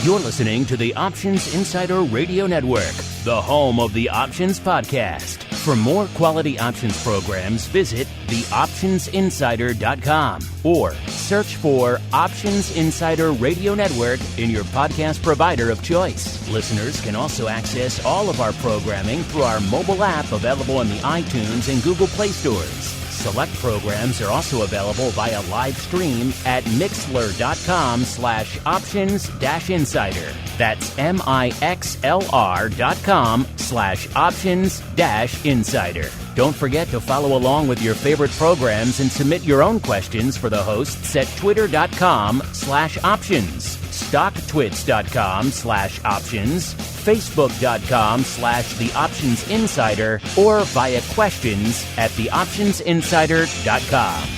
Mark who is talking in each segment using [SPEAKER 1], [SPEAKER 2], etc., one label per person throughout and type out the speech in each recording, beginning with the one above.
[SPEAKER 1] You're listening to the Options Insider Radio Network, the home of the Options Podcast. For more quality options programs, visit theoptionsinsider.com or search for Options Insider Radio Network in your podcast provider of choice. Listeners can also access all of our programming through our mobile app available in the iTunes and Google Play stores. Select programs are also available via live stream at mixlr.com/options-insider. That's mixlr.com/options-insider. Don't forget to follow along with your favorite programs and submit your own questions for the hosts at twitter.com/options, stocktwits.com/options, facebook.com/theoptionsinsider, or via questions at theoptionsinsider.com.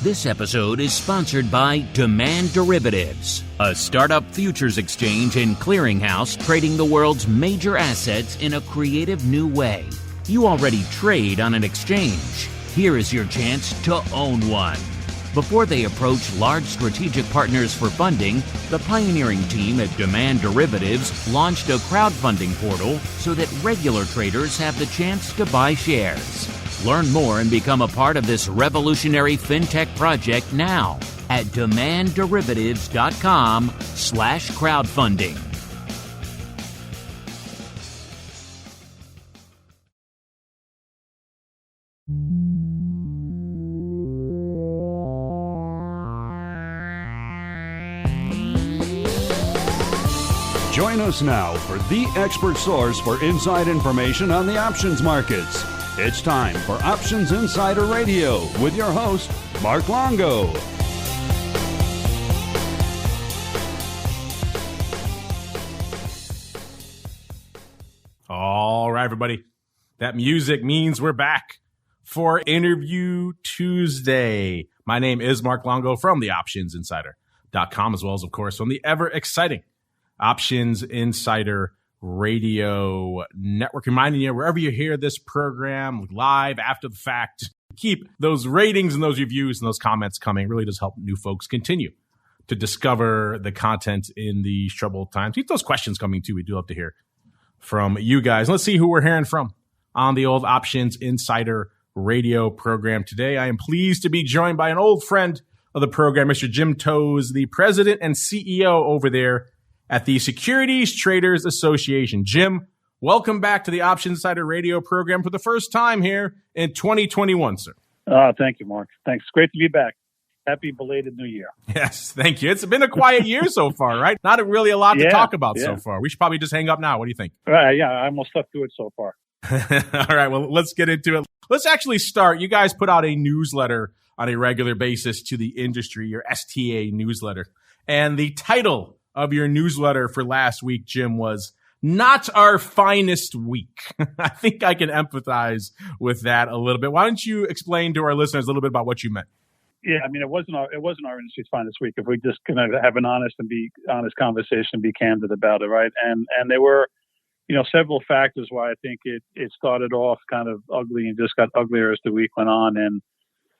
[SPEAKER 1] This episode is sponsored by Demand Derivatives, a startup futures exchange and clearinghouse trading the world's major assets in a creative new way. You already trade on an exchange. Here is your chance to own one. Before they approach large strategic partners for funding, the pioneering team at Demand Derivatives launched a crowdfunding portal so that regular traders have the chance to buy shares. Learn more and become a part of this revolutionary fintech project now at demandderivatives.com/crowdfunding.
[SPEAKER 2] Join us now for the expert source for inside information on the options markets. It's time for Options Insider Radio with your host, Mark Longo.
[SPEAKER 3] All right, everybody. That music means we're back for Interview Tuesday. My name is Mark Longo from theoptionsinsider.com, as well as, of course, from the ever-exciting Options Insider Radio Network. Reminding you, wherever you hear this program, live, after the fact, keep those ratings and those reviews and those comments coming. It really does help new folks continue to discover the content in these troubled times. Keep those questions coming, too. We do love to hear from you guys. Let's see who we're hearing from on the old Options Insider Radio program today. I am pleased to be joined by an old friend of the program, Mr. Jim Toes, the president and CEO over there at the Securities Traders Association. Jim, welcome back to the Options Insider Radio program for the first time here in 2021, sir.
[SPEAKER 4] Thank you, Mark. Thanks. Great to be back. Happy belated New Year.
[SPEAKER 3] Yes, thank you. It's been a quiet year so far, right? Not really a lot to talk about so far. We should probably just hang up now. What do you think?
[SPEAKER 4] Yeah, I almost slept through it so far.
[SPEAKER 3] All right, well, let's get into it. Let's actually start. You guys put out a newsletter on a regular basis to the industry, your STA newsletter. And the title of your newsletter for last week, Jim, was Not Our Finest Week. I think I can empathize with that a little bit. Why don't you explain to our listeners a little bit about what you meant?
[SPEAKER 4] Yeah, I mean, it wasn't our industry's finest week. If we just kind of have an honest conversation and be candid about it, right? And there were, several factors why I think it started off kind of ugly and just got uglier as the week went on. And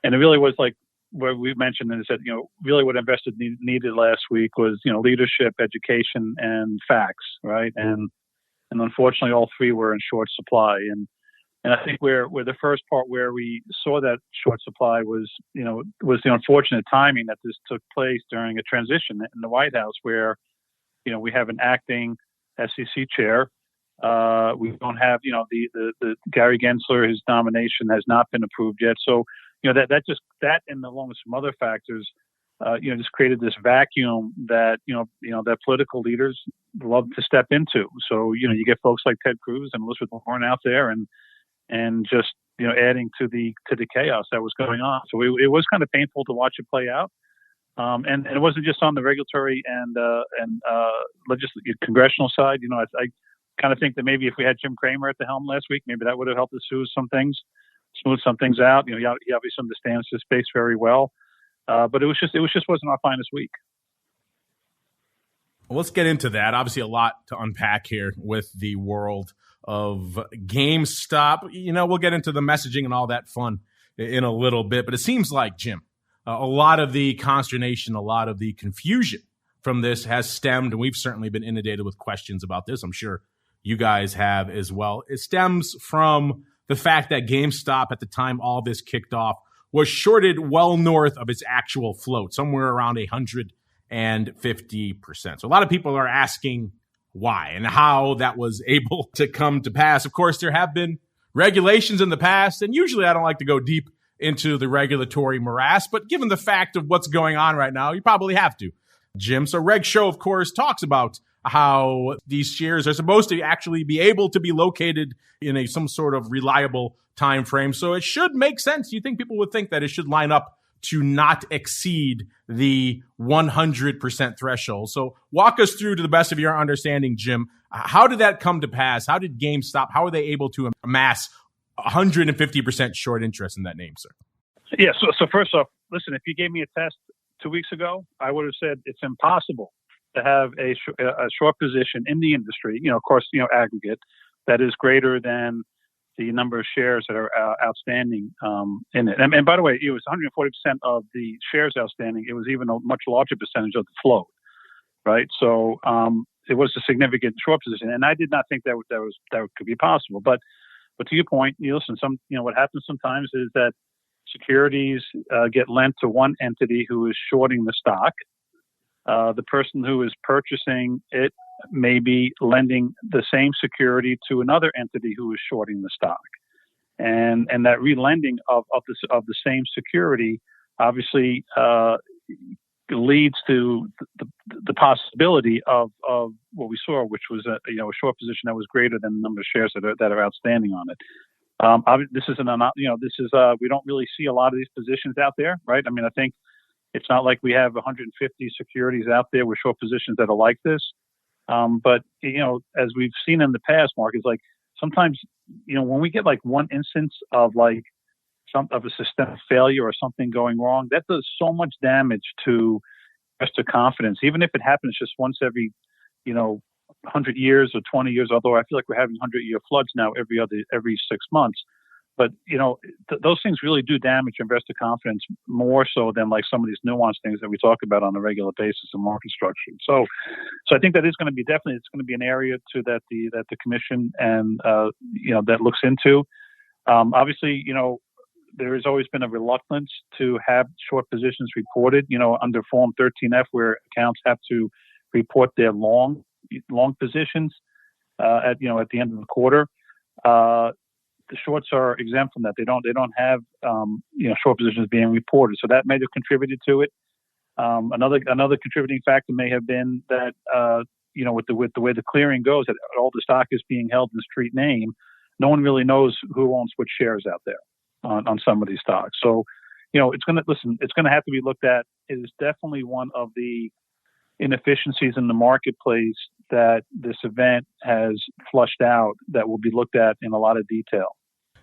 [SPEAKER 4] it really was like what we mentioned, and it said, really what investors needed last week was, leadership, education, and facts, right? And unfortunately, all three were in short supply. And I think where the first part where we saw that short supply was the unfortunate timing that this took place during a transition in the White House, where, we have an acting SEC chair. We don't have, the Gary Gensler, his nomination has not been approved yet. So, that and along with some other factors, just created this vacuum that, that political leaders love to step into. So, you get folks like Ted Cruz and Elizabeth Warren out there and just, adding to the chaos that was going on. So it was kind of painful to watch it play out. And it wasn't just on the regulatory and legislative congressional side. I kind of think that maybe if we had Jim Cramer at the helm last week, maybe that would have helped us smooth some things out. He obviously understands this space very well. But it just wasn't our finest week.
[SPEAKER 3] Well, let's get into that. Obviously, a lot to unpack here with the world of GameStop. We'll get into the messaging and all that fun in a little bit, but it seems like, Jim, a lot of the consternation, a lot of the confusion from this has stemmed, and we've certainly been inundated with questions about this. I'm sure you guys have as well. It stems from the fact that GameStop, at the time all this kicked off, was shorted well north of its actual float, somewhere around 150%. So a lot of people are asking why and how that was able to come to pass. Of course, there have been regulations in the past, and usually I don't like to go deep into the regulatory morass, but given the fact of what's going on right now, you probably have to, Jim. So Reg Show, of course, talks about how these shares are supposed to actually be able to be located in some sort of reliable time frame. So it should make sense. You think people would think that it should line up to not exceed the 100% threshold. So walk us through, to the best of your understanding, Jim, how did that come to pass? How did GameStop, how were they able to amass 150% short interest in that name, sir?
[SPEAKER 4] Yeah. So first off, listen, if you gave me a test 2 weeks ago, I would have said it's impossible to have a short position in the industry, of course, aggregate, that is greater than the number of shares that are outstanding in it. And by the way, it was 140% of the shares outstanding. It was even a much larger percentage of the float, right? So it was a significant short position, and I did not think that could be possible. But to your point, listen, what happens sometimes is that securities get lent to one entity who is shorting the stock. The person who is purchasing it may be lending the same security to another entity who is shorting the stock, and that relending of the same security obviously leads to the possibility of what we saw, which was a short position that was greater than the number of shares that are outstanding on it. We don't really see a lot of these positions out there, right? I mean, I think it's not like we have 150 securities out there with short positions that are like this. But as we've seen in the past, Mark, is like sometimes, when we get like one instance of like of a systemic failure or something going wrong, that does so much damage to investor confidence, even if it happens just once every, 100 years or 20 years, although I feel like we're having 100-year floods now every 6 months. But, those things really do damage investor confidence more so than like some of these nuanced things that we talk about on a regular basis in market structure. So I think that is going to be it's going to be an area that the commission and, that looks into. Obviously, there has always been a reluctance to have short positions reported, under Form 13F, where accounts have to report their long positions, at the end of the quarter. The shorts are exempt from that. They don't have short positions being reported, so that may have contributed to it. Another contributing factor may have been that with the way the clearing goes, that all the stock is being held in street name. No one really knows who owns which shares out there on some of these stocks. So it's going to have to be looked at. It is definitely one of the inefficiencies in the marketplace that this event has flushed out that will be looked at in a lot of detail.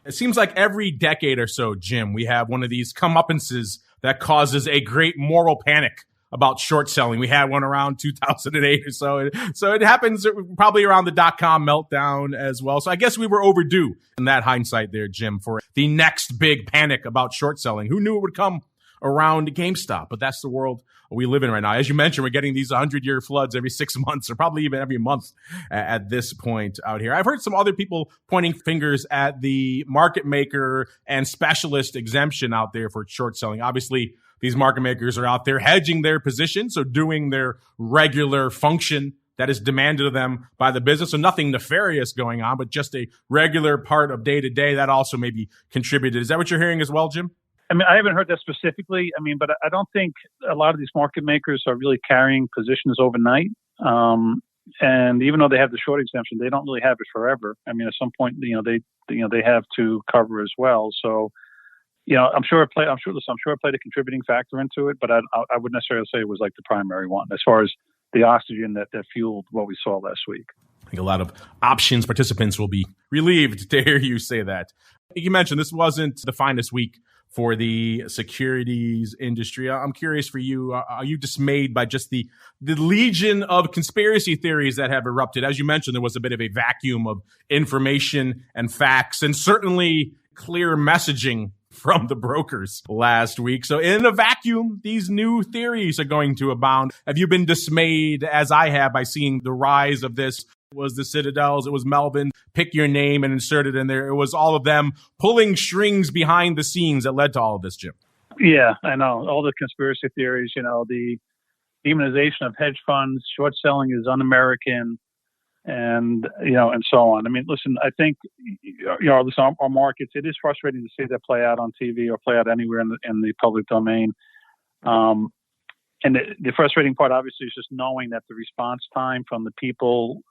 [SPEAKER 3] It seems like every decade or so, Jim, we have one of these comeuppances that causes a great moral panic about short selling. We had one around 2008 or so. So it happens probably around the .com meltdown as well. So I guess we were overdue in that hindsight there, Jim, for the next big panic about short selling. Who knew it would come around GameStop? But that's the world we live in right now. As you mentioned, we're getting these 100-year floods every 6 months, or probably even every month at this point out here. I've heard some other people pointing fingers at the market maker and specialist exemption out there for short selling. Obviously, these market makers are out there hedging their position, so doing their regular function that is demanded of them by the business. So nothing nefarious going on, but just a regular part of day to day that also maybe contributed. Is that what you're hearing as well, Jim?
[SPEAKER 4] I mean, I haven't heard that specifically. I mean, but I don't think a lot of these market makers are really carrying positions overnight. And even though they have the short exemption, they don't really have it forever. I mean, at some point, they have to cover as well. So, I'm sure it played a contributing factor into it, but I wouldn't necessarily say it was like the primary one as far as the oxygen that fueled what we saw last week.
[SPEAKER 3] I think a lot of options participants will be relieved to hear you say that. You mentioned this wasn't the finest week for the securities industry. I'm curious for you, are you dismayed by just the legion of conspiracy theories that have erupted? As you mentioned, there was a bit of a vacuum of information and facts, and certainly clear messaging from the brokers last week. So in a vacuum, these new theories are going to abound. Have you been dismayed, as I have, by seeing the rise of this? It was the Citadels, it was Melvin, pick your name and insert it in there. It was all of them pulling strings behind the scenes that led to all of this, Jim.
[SPEAKER 4] Yeah, I know. All the conspiracy theories, the demonization of hedge funds, short selling is un-American, and so on. I mean, listen, I think our markets, it is frustrating to see that play out on TV or play out anywhere in the public domain. And the frustrating part, obviously, is just knowing that the response time from the people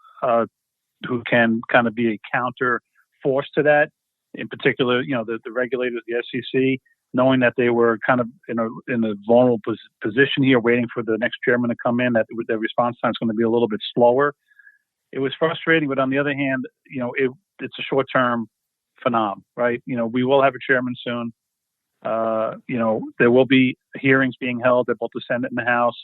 [SPEAKER 4] who can kind of be a counter force to that, in particular, the regulators, the SEC, knowing that they were kind of in a vulnerable position here, waiting for the next chairman to come in, that their response time is going to be a little bit slower. It was frustrating, but on the other hand, it's a short-term phenomenon, right? We will have a chairman soon. There will be hearings being held at both the Senate and the House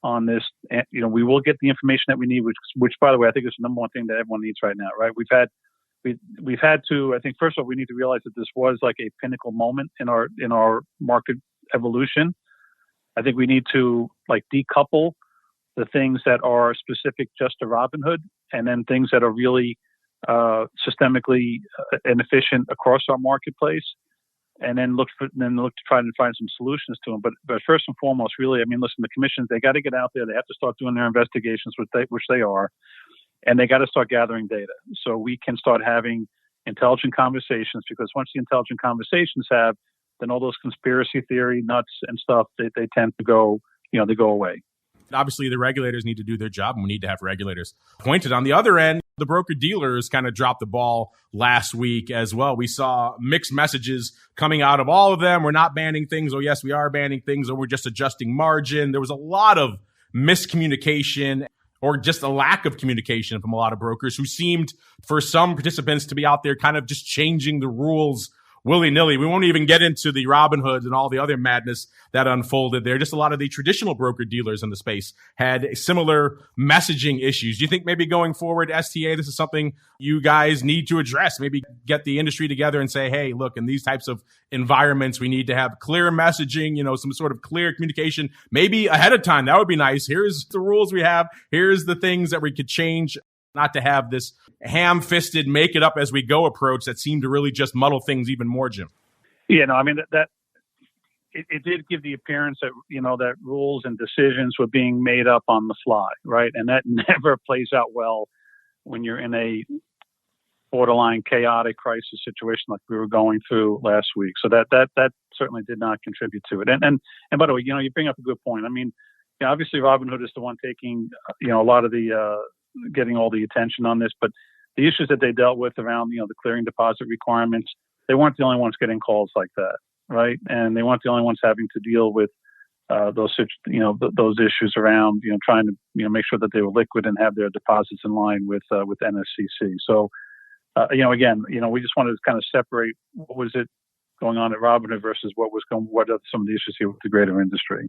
[SPEAKER 4] on this. And, we will get the information that we need, which, by the way, I think is the number one thing that everyone needs right now, right? We've had to, I think, first of all, we need to realize that this was like a pinnacle moment in our market evolution. I think we need to decouple the things that are specific just to Robinhood, and then things that are really systemically inefficient across our marketplace, and then look to try and find some solutions to them. But first and foremost, really, I mean, listen, the commissions, they got to get out there. They have to start doing their investigations, which they are, and they got to start gathering data so we can start having intelligent conversations. Because once the intelligent conversations have, then all those conspiracy theory nuts and stuff, they tend to go, they go away.
[SPEAKER 3] Obviously, the regulators need to do their job, and we need to have regulators appointed. On the other end, the broker-dealers kind of dropped the ball last week as well. We saw mixed messages coming out of all of them. We're not banning things. Oh, yes, we are banning things. Or we're just adjusting margin. There was a lot of miscommunication or just a lack of communication from a lot of brokers who seemed, for some participants, to be out there kind of just changing the rules willy-nilly. We won't even get into the Robinhood and all the other madness that unfolded there. Just a lot of the traditional broker-dealers in the space had similar messaging issues. Do you think maybe going forward, STA, this is something you guys need to address? Maybe get the industry together and say, hey, look, in these types of environments, we need to have clear messaging, some sort of clear communication, maybe ahead of time. That would be nice. Here's the rules we have. Here's the things that we could change. Not to have this ham-fisted make-it-up-as-we-go approach that seemed to really just muddle things even more, Jim.
[SPEAKER 4] Yeah, no, I mean, it did give the appearance that, that rules and decisions were being made up on the fly, right? And that never plays out well when you're in a borderline chaotic crisis situation like we were going through last week. So that certainly did not contribute to it. And by the way, you bring up a good point. I mean, obviously Robinhood is the one taking, a lot of the getting all the attention on this, but the issues that they dealt with around, the clearing deposit requirements, they weren't the only ones getting calls like that, right? And they weren't the only ones having to deal with those issues around, trying to, make sure that they were liquid and have their deposits in line with NSCC. So, again, we just wanted to kind of separate what was it going on at Robinhood versus what are some of the issues here with the greater industry.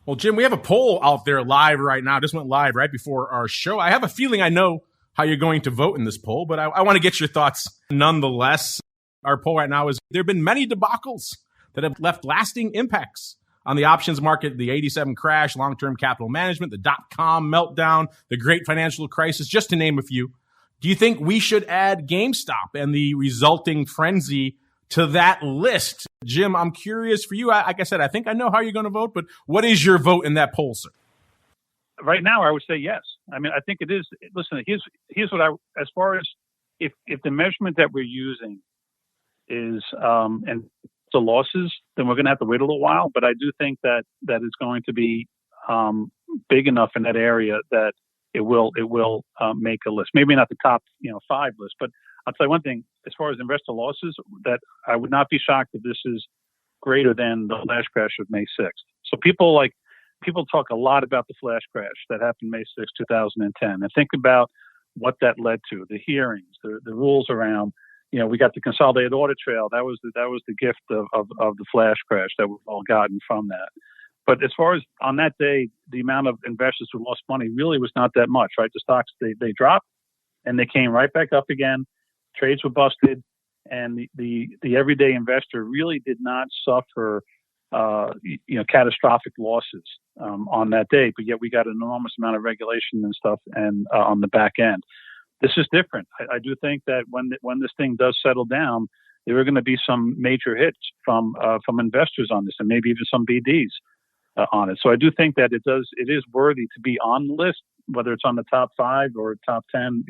[SPEAKER 3] Well, Jim, we have a poll out there live right now. Just went live right before our show. I have a feeling I know how you're going to vote in this poll, but I want to get your thoughts nonetheless. Our poll right now is, there have been many debacles that have left lasting impacts on the options market: the 87 crash, long-term capital management, the dot-com meltdown, the great financial crisis, just to name a few. Do you think we should add GameStop and the resulting frenzy to that list? Jim, I'm curious for you. Like I said, I think I know how you're going to vote, but what is your vote in that poll, sir?
[SPEAKER 4] Right now, I would say yes. I mean, I think it is. Listen, here's what as far as if the measurement that we're using is and the losses, then we're going to have to wait a little while. But I do think that it's going to be big enough in that area that it will make a list. Maybe not the top 5 list, but I'll tell you one thing, as far as investor losses, that I would not be shocked if this is greater than the flash crash of May 6th. So people talk a lot about the flash crash that happened May 6th, 2010, and think about what that led to, the hearings, the rules around, we got the consolidated audit trail. That was the gift of the flash crash that we've all gotten from that. But as far as on that day, the amount of investors who lost money really was not that much, right? The stocks, they dropped and they came right back up again. Trades were busted, and the everyday investor really did not suffer, catastrophic losses on that day. But yet we got an enormous amount of regulation and stuff, and on the back end. This is different. I do think that when this thing does settle down, there are going to be some major hits from investors on this, and maybe even some BDs on it. So I do think that it is worthy to be on the list, whether it's on the top 5 or top 10.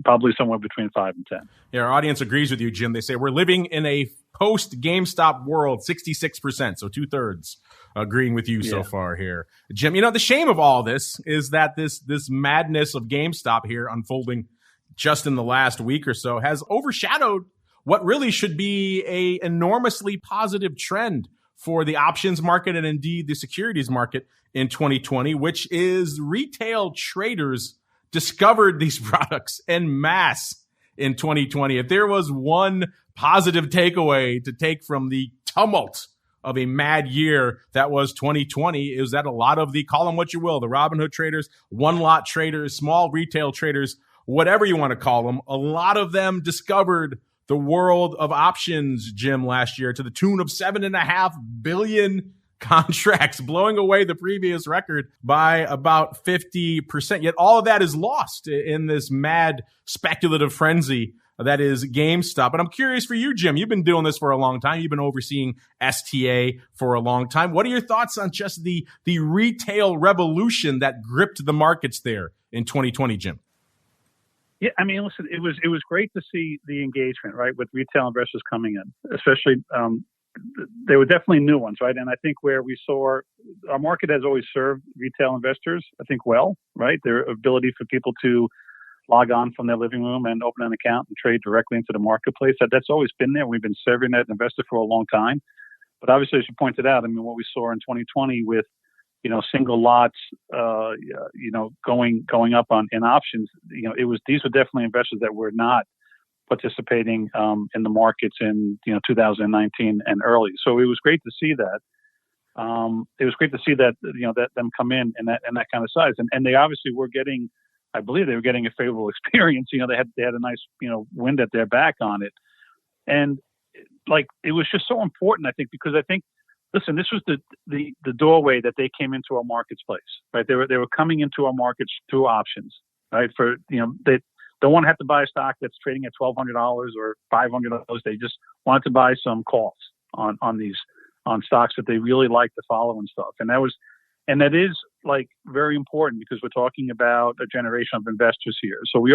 [SPEAKER 4] Probably somewhere between 5 and 10.
[SPEAKER 3] Yeah, our audience agrees with you, Jim. They say we're living in a post GameStop world, 66%, so 2/3 agreeing with you so far here. Jim, the shame of all this is that this madness of GameStop here unfolding just in the last week or so has overshadowed what really should be a enormously positive trend for the options market and indeed the securities market in 2020, which is retail traders discovered these products en masse in 2020. If there was one positive takeaway to take from the tumult of a mad year that was 2020, is that a lot of call them what you will, the Robinhood traders, one-lot traders, small retail traders, whatever you want to call them, a lot of them discovered the world of options, Jim, last year to the tune of 7.5 billion contracts, blowing away the previous record by about 50%. Yet all of that is lost in this mad speculative frenzy that is GameStop. And I'm curious for you, Jim. You've been doing this for a long time. You've been overseeing STA for a long time. What are your thoughts on just the retail revolution that gripped the markets there in 2020, Jim?
[SPEAKER 4] Yeah, I mean, listen, it was great to see the engagement, right, with retail investors coming in, especially they were definitely new ones, right? And I think where we saw our market has always served retail investors, I think, well, right? Their ability for people to log on from their living room and open an account and trade directly into the marketplace, that's always been there. We've been serving that investor for a long time. But obviously, as you pointed out, I mean, what we saw in 2020 with, single lots, going up in options, these were definitely investors that were not participating in the markets in 2019 and early. So it was great to see that. It was great to see that that them come in that kind of size, and they obviously were getting. I believe they were getting a favorable experience. They had a nice wind at their back on it, and it was just so important. I think because listen, this was the doorway that they came into our marketplace, right? They were coming into our markets through options, right? For they don't want to have to buy a stock that's trading at $1,200 or $500. They just wanted to buy some calls on stocks that they really like to follow and stuff. And that is very important because we're talking about a generation of investors here. So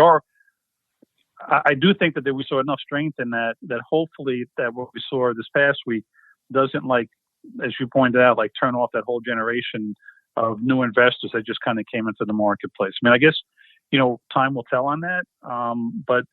[SPEAKER 4] I do think that we saw enough strength in that hopefully that what we saw this past week doesn't as you pointed out, turn off that whole generation of new investors that just kind of came into the marketplace. I mean, I guess, time will tell on that. But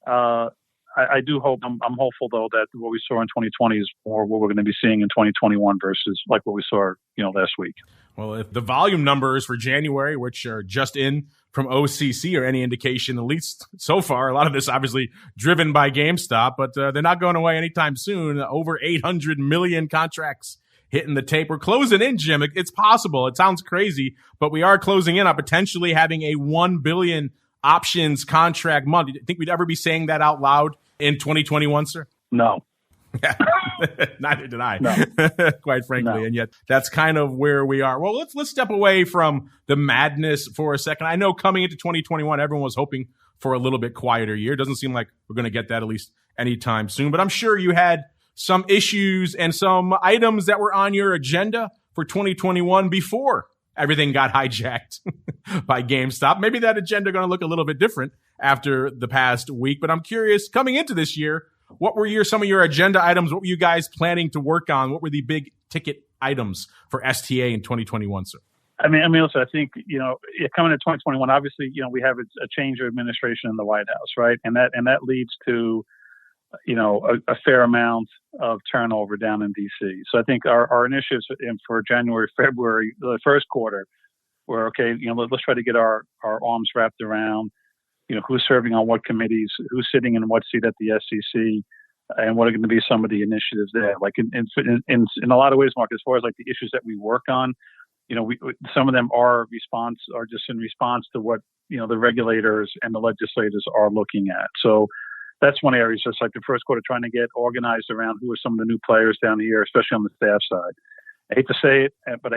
[SPEAKER 4] I do hope, I'm hopeful though that what we saw in 2020 is more what we're going to be seeing in 2021 versus what we saw, last week.
[SPEAKER 3] Well, if the volume numbers for January, which are just in from OCC, are any indication, at least so far, a lot of this obviously driven by GameStop, but they're not going away anytime soon. Over 800 million contracts hitting the tape. We're closing in, Jim. It's possible. It sounds crazy, but we are closing in on potentially having a 1 billion options contract month. Do you think we'd ever be saying that out loud in 2021, sir?
[SPEAKER 4] No.
[SPEAKER 3] Neither did I,
[SPEAKER 4] no.
[SPEAKER 3] Quite frankly.
[SPEAKER 4] No.
[SPEAKER 3] And yet that's kind of where we are. Well, let's step away from the madness for a second. I know coming into 2021, everyone was hoping for a little bit quieter year. Doesn't seem like we're going to get that at least anytime soon, but I'm sure you had some issues and some items that were on your agenda for 2021 before everything got hijacked by GameStop. Maybe that agenda going to look a little bit different after the past week, but I'm curious, coming into this year, what were some of your agenda items? What were you guys planning to work on? What were the big ticket items for STA in 2021, sir?
[SPEAKER 4] I mean, listen, I think, coming to 2021, obviously, we have a change of administration in the White House, right? And that leads to, a fair amount of turnover down in DC. So I think our initiatives for January, February, the first quarter were, okay, let's try to get our arms wrapped around, who's serving on what committees, who's sitting in what seat at the SEC, and what are going to be some of the initiatives there. Like in a lot of ways, Mark, as far as like the issues that we work on, some of them are just in response to what, the regulators and the legislators are looking at. So that's one area. It's just like the first quarter, trying to get organized around who are some of the new players down here, especially on the staff side. I hate to say it, but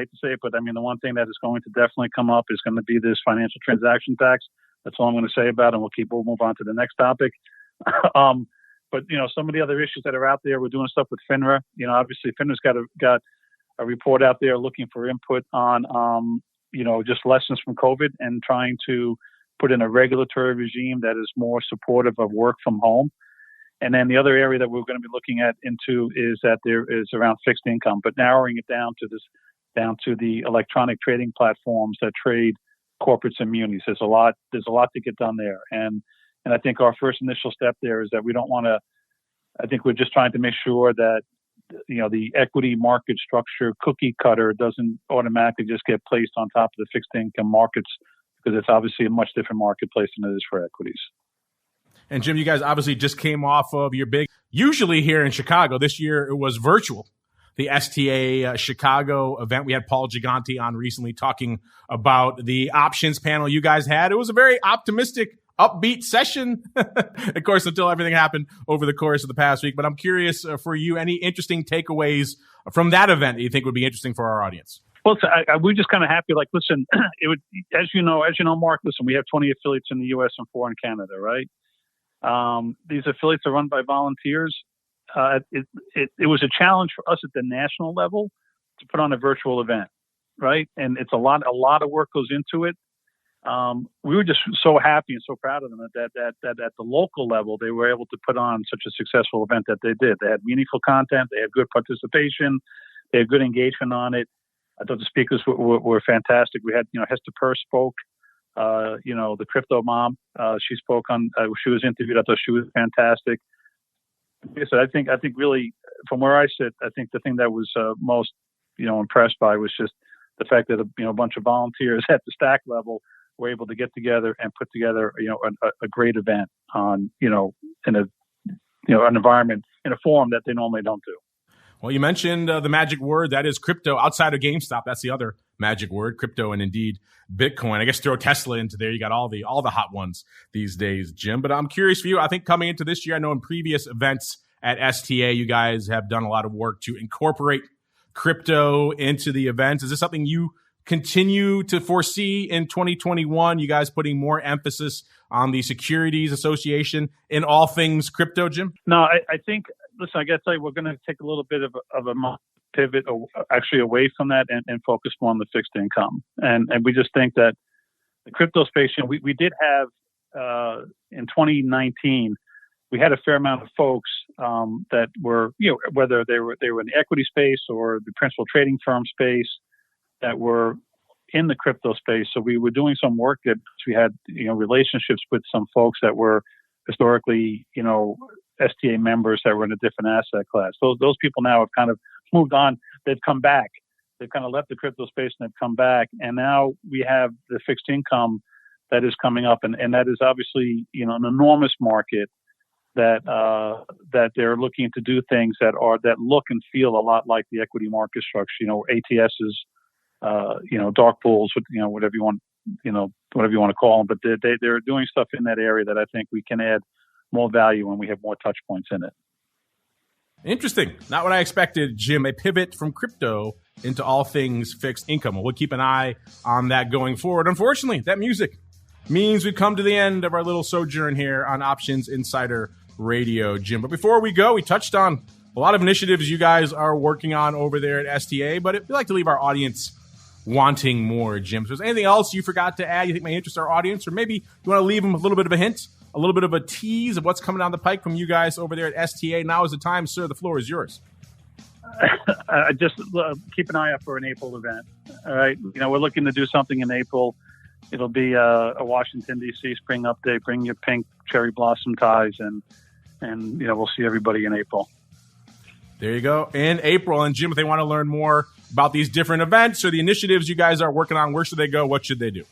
[SPEAKER 4] I mean, the one thing that is going to definitely come up is going to be this financial transaction tax. That's all I'm going to say about it, and we'll move on to the next topic. But some of the other issues that are out there, we're doing stuff with FINRA. Obviously FINRA's got a report out there looking for input on just lessons from COVID and trying to put in a regulatory regime that is more supportive of work from home. And then the other area that we're going to be looking into is that there is around fixed income, but narrowing it down to the electronic trading platforms that trade corporates and munis. There's a lot to get done there. And I think our first initial step there is that we don't want to, I think we're just trying to make sure that, the equity market structure cookie cutter doesn't automatically just get placed on top of the fixed income markets, because it's obviously a much different marketplace than it is for equities.
[SPEAKER 3] And Jim, you guys obviously just came off of your big, usually here in Chicago. This year it was virtual. The STA Chicago event. We had Paul Giganti on recently talking about the options panel you guys had. It was a very optimistic, upbeat session, of course, until everything happened over the course of the past week. But I'm curious for you, any interesting takeaways from that event that you think would be interesting for our audience?
[SPEAKER 4] Well, we're just kind of happy. Like, listen, it would, as you know, Mark, listen, we have 20 affiliates in the U.S. and 4 in Canada, right? These affiliates are run by volunteers. It was a challenge for us at the national level to put on a virtual event, right? And it's a lot of work goes into it. We were just so happy and so proud of them that at the local level, they were able to put on such a successful event that they did. They had meaningful content. They had good participation. They had good engagement on it. I thought the speakers were fantastic. We had, Hester Peirce spoke, the crypto mom. She spoke she was interviewed. I thought she was fantastic. So I think really from where I sit, I think the thing that was most, impressed by was just the fact that, a bunch of volunteers at the stack level were able to get together and put together, a great event on, in an environment, in a forum that they normally don't do.
[SPEAKER 3] Well, you mentioned the magic word, that is crypto. Outside of GameStop, that's the other magic word, crypto, and indeed Bitcoin. I guess throw Tesla into there. You got all the hot ones these days, Jim. But I'm curious for you. I think coming into this year, I know in previous events at STA, you guys have done a lot of work to incorporate crypto into the events. Is this something you continue to foresee in 2021? You guys putting more emphasis on the Securities Association in all things crypto, Jim?
[SPEAKER 4] No, I think, listen, I got to tell you, we're going to take a little bit of a pivot actually away from that and focus more on the fixed income. And we just think that the crypto space, we did have in 2019, we had a fair amount of folks that were, whether they were in the equity space or the principal trading firm space, that were in the crypto space. So we were doing some work that we had, relationships with some folks that were historically, STA members that were in a different asset class. So those people now have kind of moved on. They've come back. They've kind of left the crypto space and they've come back. And now we have the fixed income that is coming up. And that is obviously, an enormous market that they're looking to do things that look and feel a lot like the equity market structure, ATSs, dark pools, whatever you want to call them. But they're doing stuff in that area that I think we can add more value when we have more touch points in it.
[SPEAKER 3] Interesting. Not what I expected, Jim. A pivot from crypto into all things fixed income. We'll keep an eye on that going forward. Unfortunately, that music means we've come to the end of our little sojourn here on Options Insider Radio, Jim. But before we go, we touched on a lot of initiatives you guys are working on over there at STA, but we like to leave our audience wanting more, Jim. So is there anything else you forgot to add you think may interest our audience? Or maybe you want to leave them a little bit of a hint, a little bit of a tease of what's coming down the pike from you guys over there at STA. Now is the time, sir. The floor is yours.
[SPEAKER 4] Just keep an eye out for an April event. All right. We're looking to do something in April. It'll be a Washington, D.C. spring update. Bring your pink cherry blossom ties and we'll see everybody in April.
[SPEAKER 3] There you go. In April. And Jim, if they want to learn more about these different events or the initiatives you guys are working on, where should they go? What should they do?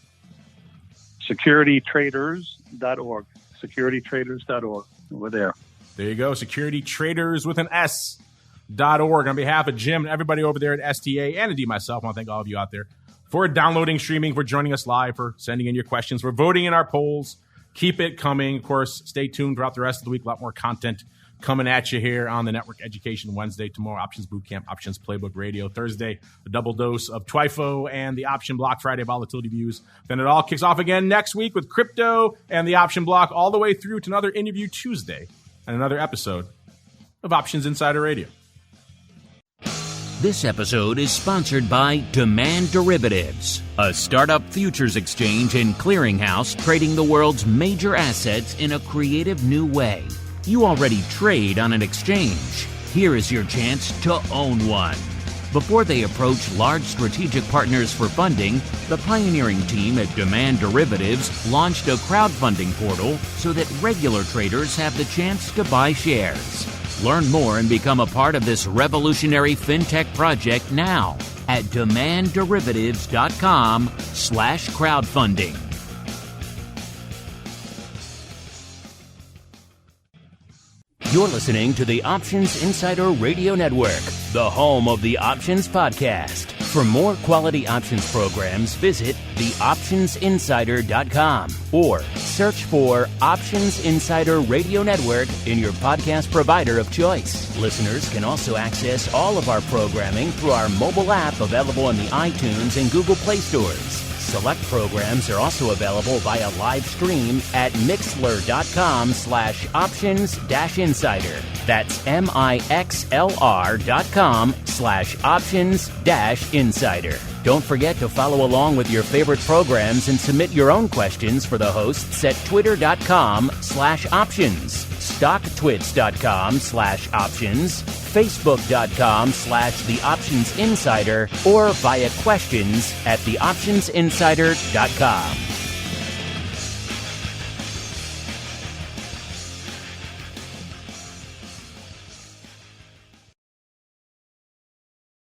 [SPEAKER 4] SecurityTraders.org. SecurityTraders.org. We're there.
[SPEAKER 3] There you go. SecurityTraders with an S.org. On behalf of Jim and everybody over there at STA and indeed myself, I want to thank all of you out there for downloading, streaming, for joining us live, for sending in your questions, for voting in our polls. Keep it coming. Of course, stay tuned throughout the rest of the week. A lot more content coming at you here on the Network Education Wednesday. Tomorrow, Options Bootcamp, Options Playbook Radio. Thursday, a double dose of TWIFO and the Option Block. Friday, volatility views. Then it all kicks off again next week with crypto and the Option Block, all the way through to another interview Tuesday and another episode of Options Insider Radio.
[SPEAKER 1] This episode is sponsored by Demand Derivatives, a startup futures exchange and clearinghouse trading the world's major assets in a creative new way. You already trade on an exchange. Here is your chance to own one. Before they approach large strategic partners for funding, the pioneering team at Demand Derivatives launched a crowdfunding portal so that regular traders have the chance to buy shares. Learn more and become a part of this revolutionary fintech project now at demandderivatives.com/crowdfunding. You're listening to the Options Insider Radio Network, the home of the Options Podcast. For more quality options programs, visit theoptionsinsider.com or search for Options Insider Radio Network in your podcast provider of choice. Listeners can also access all of our programming through our mobile app available in the iTunes and Google Play stores. Select programs are also available via live stream at mixlr.com/options-insider. That's mixlr.com/options-insider. Don't forget to follow along with your favorite programs and submit your own questions for the hosts at twitter.com/options, stocktwits.com/options, facebook.com/theoptionsinsider, or via questions at theoptionsinsider.com.